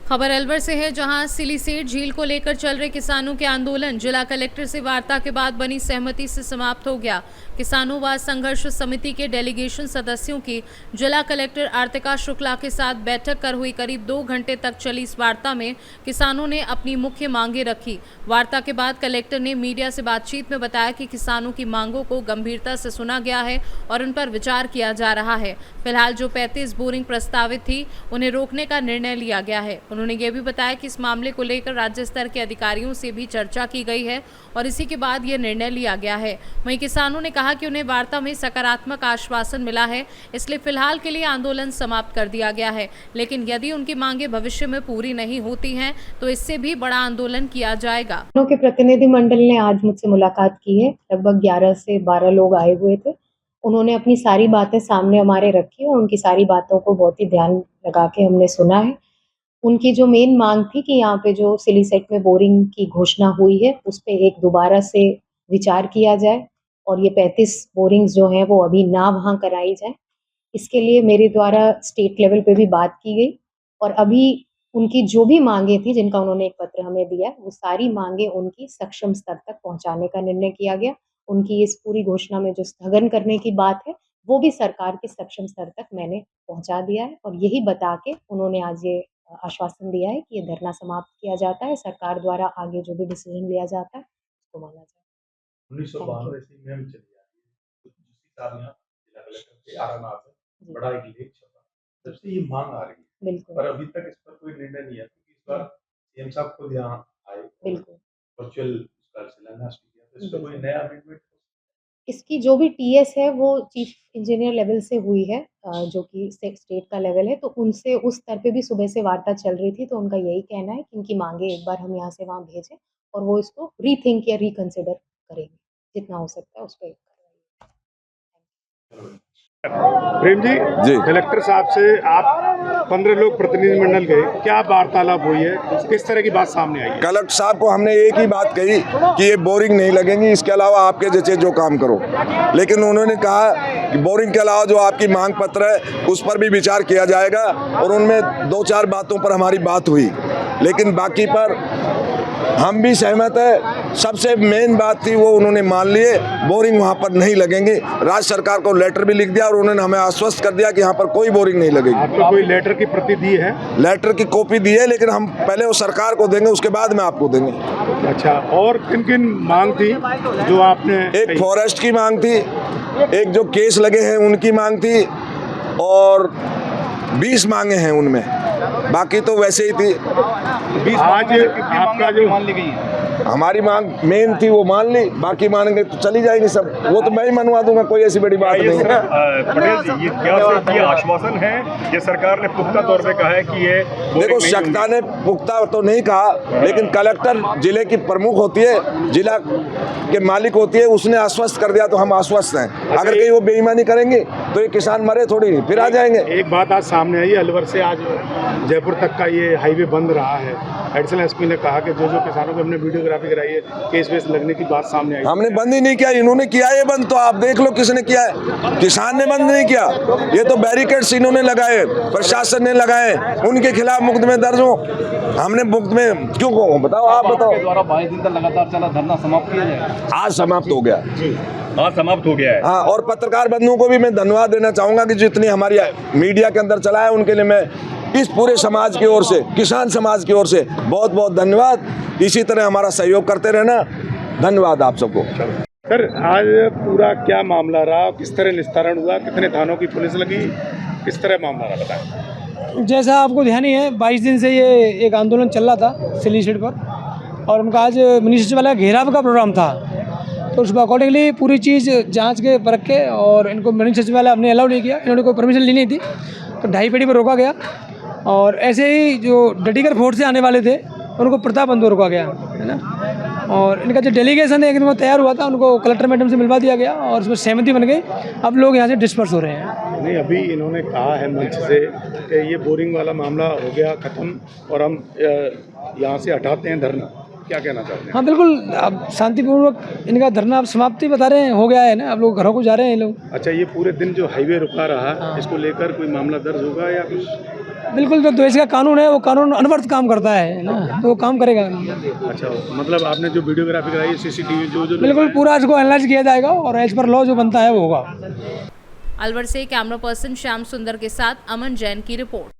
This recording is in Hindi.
खबर अलवर से है, जहां सिलीसेट झील को लेकर चल रहे किसानों के आंदोलन जिला कलेक्टर से वार्ता के बाद बनी सहमति से समाप्त हो गया। किसानों व संघर्ष समिति के डेलीगेशन सदस्यों की जिला कलेक्टर आर्तिका शुक्ला के साथ बैठक कर हुई करीब 2 घंटे तक चली इस वार्ता में किसानों ने अपनी मुख्य मांगें रखी। वार्ता के बाद कलेक्टर ने मीडिया से बातचीत में बताया कि किसानों की मांगों को गंभीरता से सुना गया है और उन पर विचार किया जा रहा है। फिलहाल जो 35 बोरिंग प्रस्तावित थी उन्हें रोकने का निर्णय लिया गया है। उन्होंने ये भी बताया कि इस मामले को लेकर राज्य स्तर के अधिकारियों से भी चर्चा की गई है और इसी के बाद ये निर्णय लिया गया है। वहीं किसानों ने कहा कि उन्हें वार्ता में सकारात्मक आश्वासन मिला है, इसलिए फिलहाल के लिए आंदोलन समाप्त कर दिया गया है, लेकिन यदि उनकी मांगे भविष्य में पूरी नहीं होती हैं तो इससे भी बड़ा आंदोलन किया जाएगा। के प्रतिनिधि मंडल ने आज मुझसे मुलाकात की है। लगभग 11 से 12 लोग आए हुए थे। उन्होंने अपनी सारी बातें सामने हमारे रखी और उनकी सारी बातों को बहुत ही ध्यान लगा के हमने सुना है। उनकी जो मेन मांग थी कि यहाँ पे जो सिलीसेट में बोरिंग की घोषणा हुई है उस पे एक दोबारा से विचार किया जाए और ये 35 बोरिंग्स जो हैं वो अभी ना वहाँ कराई जाए। इसके लिए मेरे द्वारा स्टेट लेवल पे भी बात की गई और अभी उनकी जो भी मांगे थी, जिनका उन्होंने एक पत्र हमें दिया, वो सारी मांगे उनकी सक्षम स्तर तक पहुँचाने का निर्णय किया गया। उनकी इस पूरी घोषणा में जो स्थगन करने की बात है वो भी सरकार के सक्षम स्तर तक मैंने पहुँचा दिया है और यही बता के उन्होंने आज ये आश्वासन दिया है कि ये धरना समाप्त किया जाता है। सरकार द्वारा आगे जो भी डिसीजन लिया जाता है उसको माना जाए। 1992 से मुहिम चली आ रही है। दूसरी साल यहाँ जिला कलेक्टर के आरानाथ है, बड़ा एक लेख छपा, जब से ये मांग आ रही है। बिल्कुल। पर अभी तक इस पर कोई निर्णय नहीं है, क्योंकि इस बार सीएम साहब खुद यहाँ आए, बिल्कुल वर्चुअल उसका शिलान्यास भी किया, तो इस पर कोई नया अमेंडमेंट? इसकी जो भी टीएस है वो चीफ इंजीनियर लेवल से हुई है, जो कि स्टेट का लेवल है, तो उनसे उस स्तर पे भी सुबह से वार्ता चल रही थी। तो उनका यही कहना है कि इनकी मांगे एक बार हम यहाँ से वहाँ भेजें और वो इसको रीथिंक या रिकंसिडर करेंगे, जितना हो सकता है उस पर। प्रेम जी, कलेक्टर साहब से आप 15 लोग प्रतिनिधिमंडल गए, क्या वार्तालाप हुई है, किस तरह की बात सामने आई? कलेक्टर साहब को हमने एक ही बात कही कि ये बोरिंग नहीं लगेंगी, इसके अलावा आपके जैसे जो काम करो। लेकिन उन्होंने कहा कि बोरिंग के अलावा जो आपकी मांग पत्र है उस पर भी विचार किया जाएगा और उनमें 2-4 बातों पर हमारी बात हुई, लेकिन बाकी पर हम भी सहमत है। सबसे मेन बात थी वो उन्होंने मान लिए, बोरिंग वहाँ पर नहीं लगेंगे। राज्य सरकार को लेटर भी लिख दिया और उन्होंने हमें आश्वस्त कर दिया कि यहाँ पर कोई बोरिंग नहीं लगेगी। आपको कोई लेटर की प्रति दी है? लेटर की कॉपी दी है, लेकिन हम पहले वो सरकार को देंगे, उसके बाद में आपको देंगे। अच्छा, और किन किन मांग थी जो आपने? एक फॉरेस्ट की मांग थी, एक जो केस लगे हैं उनकी मांग थी और 20 मांगे हैं उनमें, बाकी तो वैसे ही थी। आज आपका जो मान ली गई है, हमारी मांग मेन थी वो मान ली, बाकी मांगे तो चली जाएंगी सब, वो तो मैं ही मनवा दूंगा, कोई ऐसी बड़ी बात नहीं है। पटेल जी, ये क्या ये आश्वासन है, ये सरकार ने पुख्ता तौर पे कहा है कि ये देखो, सत्ता ने पुख्ता तो नहीं कहा, लेकिन कलेक्टर जिले की प्रमुख होती है, जिला के मालिक होती है, उसने आश्वस्त कर दिया तो हम आश्वस्त हैं। अगर कहीं वो बेईमानी करेंगे तो ये किसान मरे थोड़ी, फिर आ जाएंगे। एक बात आज सामने आई, अलवर से आज जयपुर तक का ये हाईवे बंद रहा है। एडिशनल एसपी ने कहा कि जो किसानों को हमने वीडियोग्राफी कराई है, केस वेस लगने की बात सामने आई। हमने बंद ही नहीं किया, इन्होंने किया ये बंद, तो आप देख लो किसने किया है। किसान ने बंद नहीं किया, ये तो बैरिकेड्स इन्होंने लगाए, प्रशासन ने लगाए, उनके खिलाफ मुकदमे दर्ज हो। हमने मुकदमे क्यों को बताओ, आप बताओ। द्वारा 22 दिन तक लगातार चला धरना समाप्त किया जाए, आज समाप्त हो गया। हाँ, समाप्त हो गया है। हाँ, और पत्रकार बंधुओं को भी मैं धन्यवाद देना चाहूंगा कि जितनी हमारी मीडिया के अंदर चला है उनके लिए मैं इस पूरे समाज की ओर से, किसान समाज की ओर से बहुत बहुत धन्यवाद। इसी तरह हमारा सहयोग करते रहना। धन्यवाद आप सबको। सर, आज पूरा क्या मामला रहा, किस तरह निस्तारण हुआ, कितने थानों की पुलिस लगी, किस तरह मामला रहा, बताएं। जैसा आपको ध्यान ही है, 22 दिन से ये एक आंदोलन चल रहा था सिलीसेट पर और उनका आज मिनी सचिवालय घेराव का प्रोग्राम था। तो उस अकॉर्डिंगली पूरी चीज़ जांच के परख के और इनको मिनी सचिवालय हमने अलाउ नहीं किया, इन्होंने कोई परमिशन ली नहीं थी, तो 2.5 पेड़ी पर रोका गया। और ऐसे ही जो डटीगर फोर्ट से आने वाले थे उनको प्रतापबंद में रोका गया, है ना। और इनका जो डेलीगेशन है एक दिन तैयार हुआ था, उनको कलेक्टर मैडम से मिलवा दिया गया और उसमें सहमति बन गई। अब लोग यहाँ से डिस्पर्स हो रहे हैं। नहीं, अभी इन्होंने कहा है मंच से कि ये बोरिंग वाला मामला हो गया ख़त्म और हम यहाँ से हटाते हैं धरना। क्या कहना चाहते हैं? हाँ बिल्कुल, अब शांतिपूर्वक इनका धरना अब समाप्ति बता रहे हैं, हो गया है ना, अब लोग घरों को जा रहे हैं ये लोग। अच्छा, ये पूरे दिन जो हाईवे रुका रहा, इसको लेकर कोई मामला दर्ज होगा या कुछ? बिल्कुल, जो देश का कानून है वो कानून अनवर्थ काम करता है ना, तो वो काम करेगा। अच्छा, मतलब आपने जो वीडियोग्राफी कराई है, सीसीटीवी जो बिल्कुल पूरा इसको एनालाइज किया जाएगा और एज पर लॉ जो बनता है वो होगा। अलवर से कैमरा पर्सन श्याम सुंदर के साथ अमन जैन की रिपोर्ट।